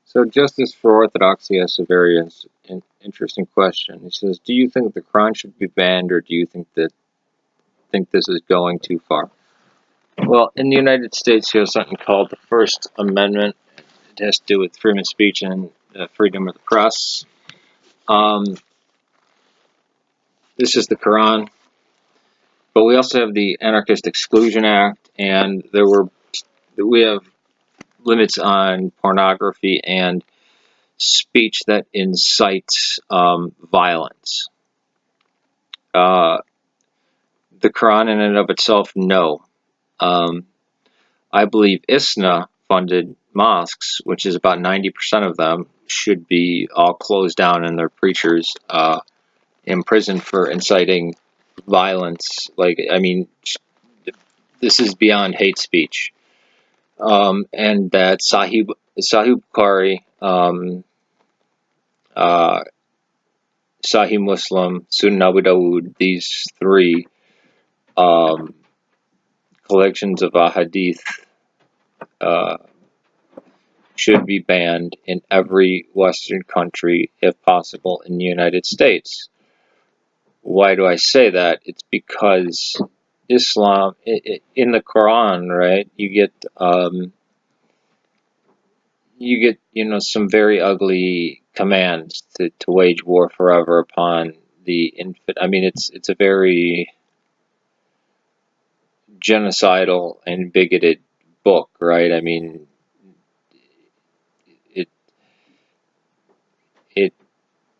So Justice for Orthodoxy asks a very interesting question. He says, "Do you think the Quran should be banned, or do you think this is going too far?" Well, in the United States, you have something called the First Amendment. It has to do with freedom of speech and freedom of the press. This is the Quran, but we also have the Anarchist Exclusion Act, and we have limits on pornography and speech that incites violence. The Quran in and of itself, no. I believe ISNA-funded mosques, which is about 90% of them, should be all closed down and their preachers imprisoned for inciting violence. This is beyond hate speech. And that Sahih Bukhari, Sahih Muslim, Sunan Abu Dawud, these three collections of ahadith should be banned in every Western country, if possible, in the United States. Why do I say that? It's because Islam, in the Quran, right, you get some very ugly commands to wage war forever upon the infant. I mean, it's a very genocidal and bigoted book, right? I mean, it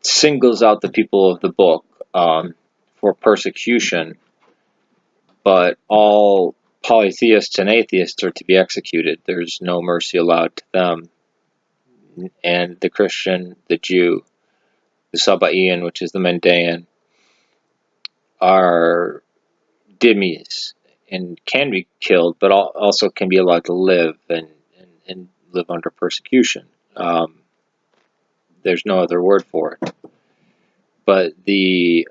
singles out the people of the book for persecution, but all polytheists and atheists are to be executed. There's no mercy allowed to them. And the Christian, the Jew, the Sabaean, which is the Mandaean, are dhimmis and can be killed, but also can be allowed to live and live under persecution. There's no other word for it. But the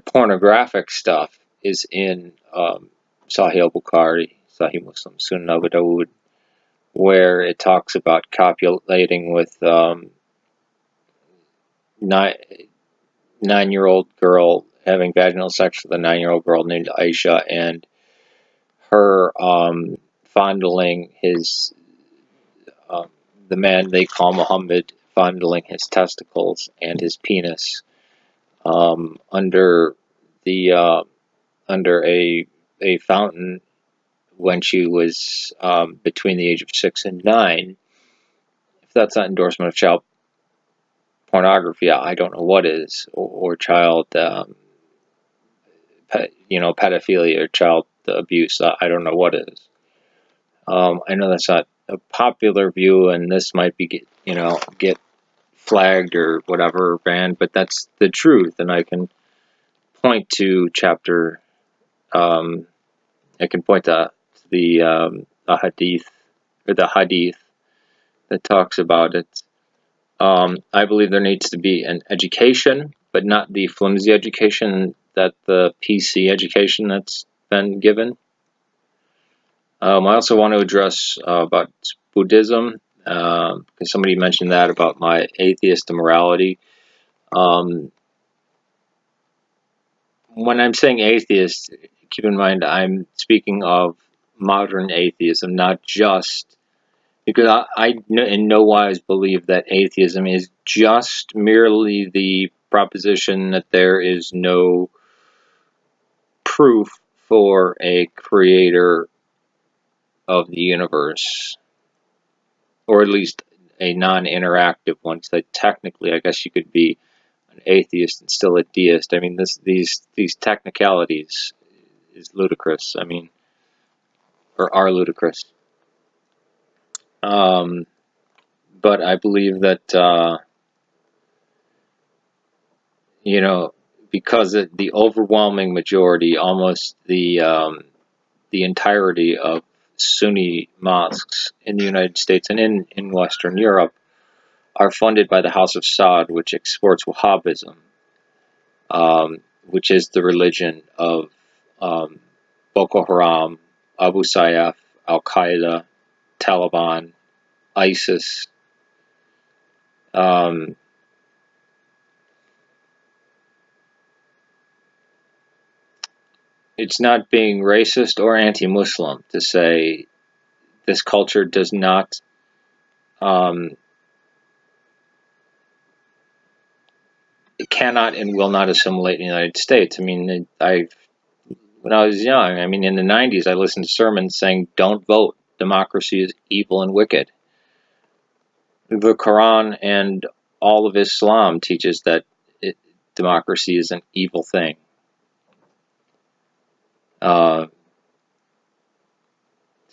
pornographic stuff is in Sahih al-Bukhari, Sahih Muslim, Sunan Abu Dawud, where it talks about copulating with 9-year-old girl, having vaginal sex with a 9-year-old girl named Aisha, and her fondling his, the man they call Muhammad, fondling his testicles and his penis under a fountain when she was between the age of 6 and 9. If that's not endorsement of child pornography, I don't know what is, or child, pedophilia or child abuse. I don't know what is. I know that's not a popular view, and this might be get flagged or whatever, banned, but that's the truth, and I can point to chapter. I can point to the hadith or the hadith that talks about it. I believe there needs to be an education, but not the flimsy education that the PC education that's been given. I also want to address about Buddhism, because somebody mentioned that about my atheist immorality. When I'm saying atheist, keep in mind I'm speaking of modern atheism, not just because I in no wise believe that atheism is just merely the proposition that there is no proof for a creator of the universe, or at least a non-interactive one. So technically, I guess you could be an atheist and still a deist. I mean, these technicalities is ludicrous. I mean, or are ludicrous. But I believe that because the overwhelming majority, almost the entirety of Sunni mosques in the United States and in Western Europe are funded by the House of Saud, which exports Wahhabism, which is the religion of Boko Haram, Abu Sayyaf, Al-Qaeda, Taliban, ISIS, Um, it's not being racist or anti-Muslim to say this culture does not it cannot and will not assimilate in the United States. I mean, when I was young, I mean, in the 90s, I listened to sermons saying, don't vote. Democracy is evil and wicked. The Quran and all of Islam teaches that democracy is an evil thing.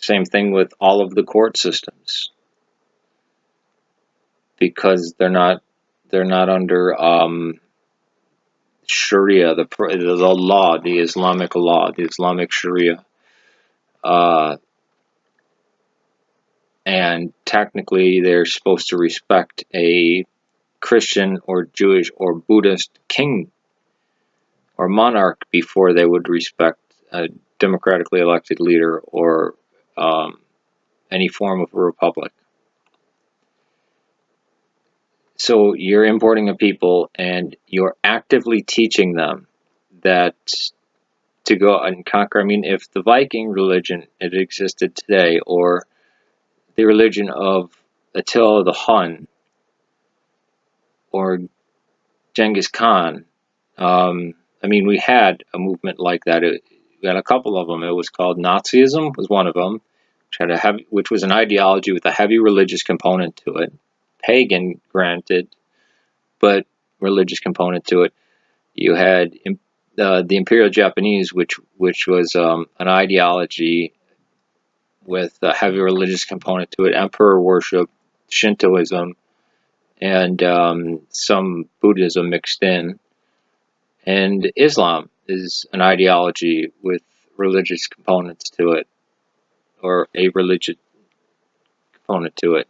Same thing with all of the court systems, because they're not under Sharia, the law, the Islamic law, the Islamic Sharia. And technically they're supposed to respect a Christian or Jewish or Buddhist king or monarch before they would respect a democratically elected leader or any form of a republic. So you're importing a people and you're actively teaching them that to go and conquer. I mean, if the Viking religion had existed today, or the religion of Attila the Hun, or Genghis Khan, I mean, we had a movement like that. We had a couple of them. It was called Nazism, was one of them, which was an ideology with a heavy religious component to it, pagan, granted, but religious component to it. You had the Imperial Japanese, which was an ideology with a heavy religious component to it, emperor worship, Shintoism, and some Buddhism mixed in. And Islam is an ideology with religious components to it, or a religious component to it,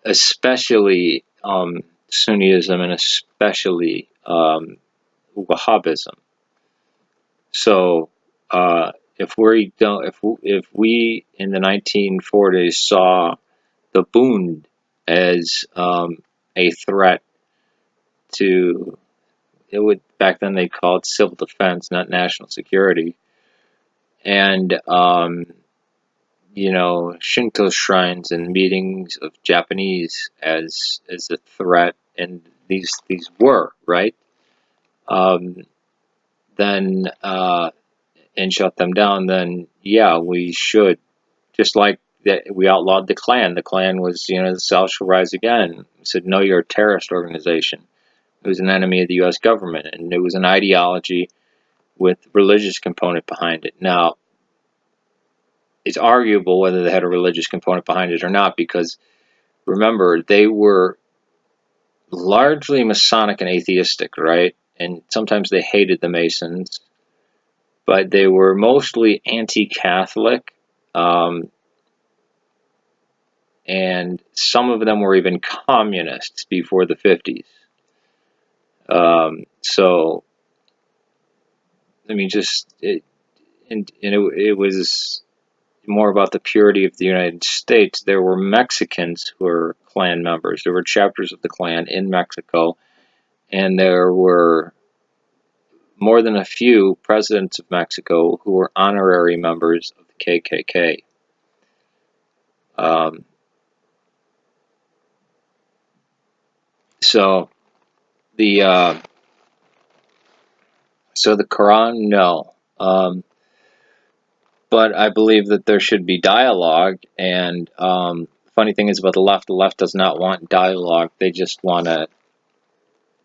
especially Sunnism and especially Wahhabism. So if we in the 1940s saw the Bund as a threat to, it would, back then they called it civil defense, not national security, and you know, Shinto shrines and meetings of Japanese as a threat, and these were right. Then and shut them down. Then yeah, we should, just like that we outlawed the Klan. The Klan was, you know, the South shall rise again. We said no, you're a terrorist organization. It was an enemy of the U.S. government, and it was an ideology with religious component behind it. Now, it's arguable whether they had a religious component behind it or not, because remember, they were largely Masonic and atheistic, right? And sometimes they hated the Masons, but they were mostly anti-Catholic, and some of them were even communists before the 50s. So, I mean, it was more about the purity of the United States. There were Mexicans who were Klan members. There were chapters of the Klan in Mexico, and there were more than a few presidents of Mexico who were honorary members of the KKK. So the Quran, no. But I believe that there should be dialogue, and funny thing is about the left does not want dialogue. They just want to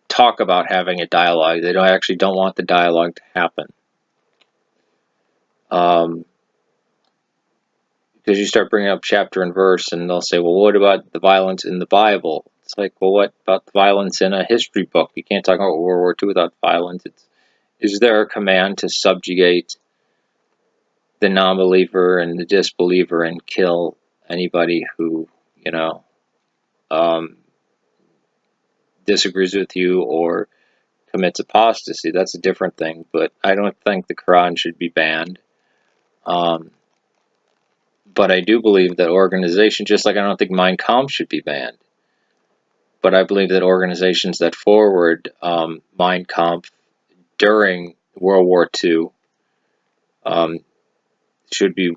talk about having a dialogue. They don't want the dialogue to happen. Because you start bringing up chapter and verse, and they'll say, well, what about the violence in the Bible? It's like, well, what about the violence in a history book? You can't talk about World War II without violence. Is there a command to subjugate the non-believer and the disbeliever and kill anybody who, you know, disagrees with you or commits apostasy? That's a different thing, but I don't think the Quran should be banned. But I do believe that organization, just like I don't think Mein Kampf should be banned. but I believe that organizations that forward Mein Kampf during World War II should be,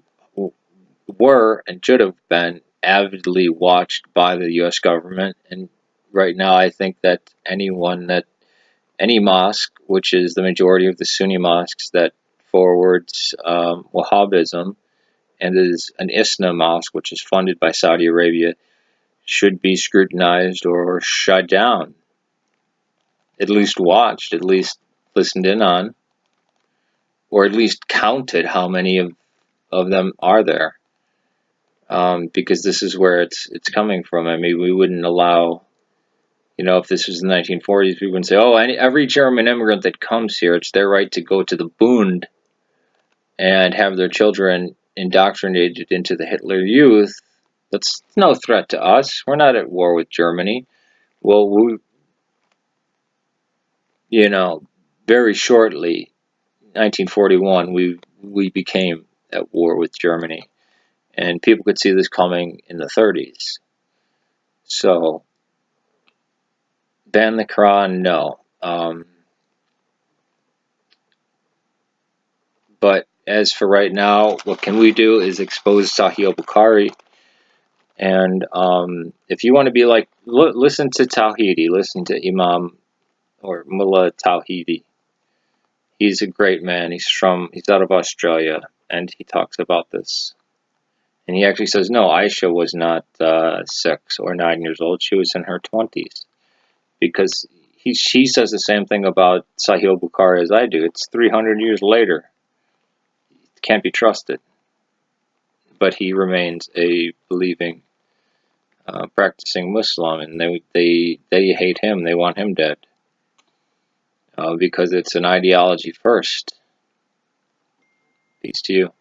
were, and should have been avidly watched by the U.S. government. And right now, I think that any mosque, which is the majority of the Sunni mosques that forwards Wahhabism and is an Isna mosque, which is funded by Saudi Arabia, should be scrutinized or shut down, at least watched, at least listened in on, or at least counted how many of them are there. Because this is where it's coming from. I mean, we wouldn't allow, if this was the 1940s, we wouldn't say, oh, every German immigrant that comes here, it's their right to go to the Bund and have their children indoctrinated into the Hitler Youth. That's no threat to us. We're not at war with Germany. Well, very shortly, 1941, we became at war with Germany, and people could see this coming in the 30s. So, ban the Quran? No. But as for right now, what can we do is expose Sahih Bukhari. And if you want to be like, listen to Tawhidi, listen to Imam or Mullah Tawhidi. He's a great man. He's out of Australia, and he talks about this. And he actually says, no, Aisha was not 6 or 9 years old. She was in her 20s. Because she says the same thing about Sahih Bukhari as I do. It's 300 years later. Can't be trusted. But he remains a believing, practicing Muslim, and they hate him. They want him dead. Because it's an ideology first. Peace to you.